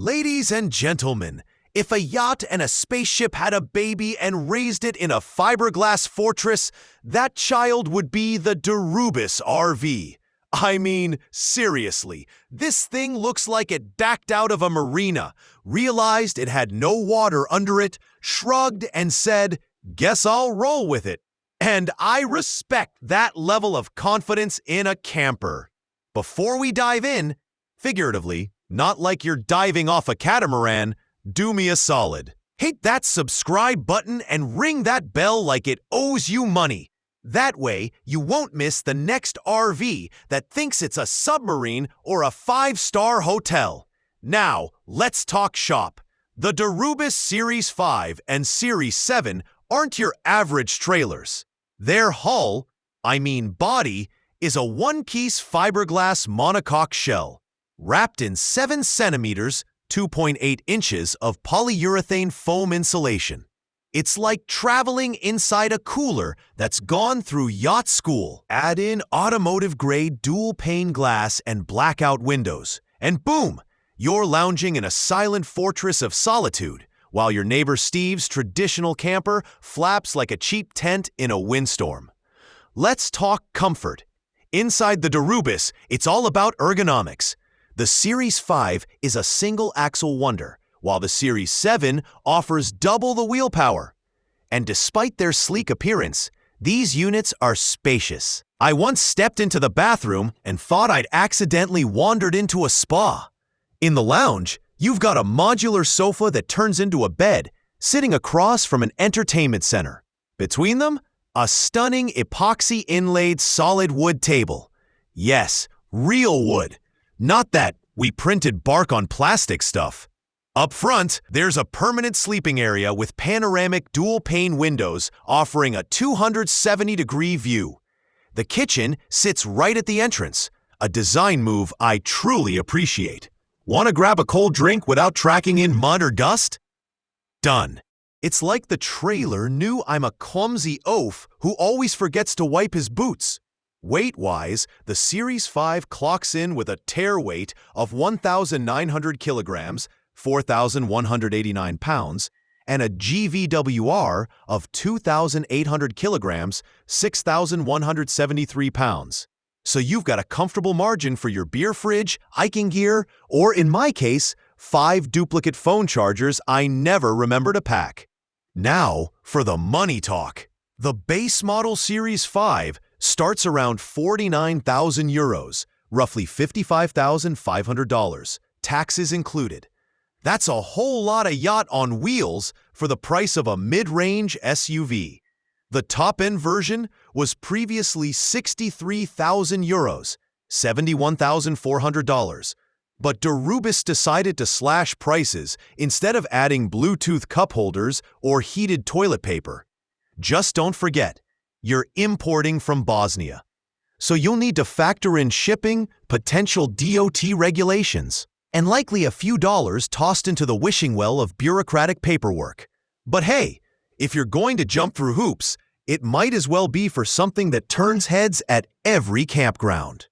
Ladies and gentlemen, if a yacht and a spaceship had a baby and raised it in a fiberglass fortress, that child would be the Derubis RV. I mean, seriously, this thing looks like it backed out of a marina, realized it had no water under it, shrugged and said, "Guess I'll roll with it." And I respect that level of confidence in a camper. Before we dive in, figuratively, not like you're diving off a catamaran, do me a solid. Hit that subscribe button and ring that bell like it owes you money. That way, you won't miss the next RV that thinks it's a submarine or a 5-star hotel. Now, let's talk shop. The Derubis Series 5 and Series 7 aren't your average trailers. Their hull, body, is a one-piece fiberglass monocoque shell, wrapped in 7 centimeters, 2.8 inches of polyurethane foam insulation. It's like traveling inside a cooler that's gone through yacht school. Add in automotive-grade dual-pane glass and blackout windows, and boom, you're lounging in a silent fortress of solitude, while your neighbor Steve's traditional camper flaps like a cheap tent in a windstorm. Let's talk comfort. Inside the Derubis, it's all about ergonomics. The Series 5 is a single-axle wonder, while the Series 7 offers double the wheel power. And despite their sleek appearance, these units are spacious. I once stepped into the bathroom and thought I'd accidentally wandered into a spa. In the lounge, you've got a modular sofa that turns into a bed, sitting across from an entertainment center. Between them, a stunning epoxy-inlaid solid wood table. Yes, real wood. Not that we printed bark on plastic stuff. Up front, there's a permanent sleeping area with panoramic dual-pane windows offering a 270-degree view. The kitchen sits right at the entrance, a design move I truly appreciate. Want to grab a cold drink without tracking in mud or dust? Done. It's like the trailer knew I'm a clumsy oaf who always forgets to wipe his boots. Weight-wise, the Series 5 clocks in with a tear weight of 1,900 kilograms, 4,189 pounds, and a GVWR of 2,800 kilograms, 6,173 pounds. So you've got a comfortable margin for your beer fridge, hiking gear, or in my case, 5 duplicate phone chargers I never remember to pack. Now, for the money talk. The base model Series 5 starts around 49,000 euros, roughly $55,500, taxes included. That's a whole lot of yacht on wheels for the price of a mid-range SUV. The top-end version was previously 63,000 euros, $71,400, but Derubis decided to slash prices instead of adding Bluetooth cup holders or heated toilet paper. Just don't forget, you're importing from Bosnia, so you'll need to factor in shipping, potential DOT regulations, and likely a few dollars tossed into the wishing well of bureaucratic paperwork. But hey, if you're going to jump through hoops, it might as well be for something that turns heads at every campground.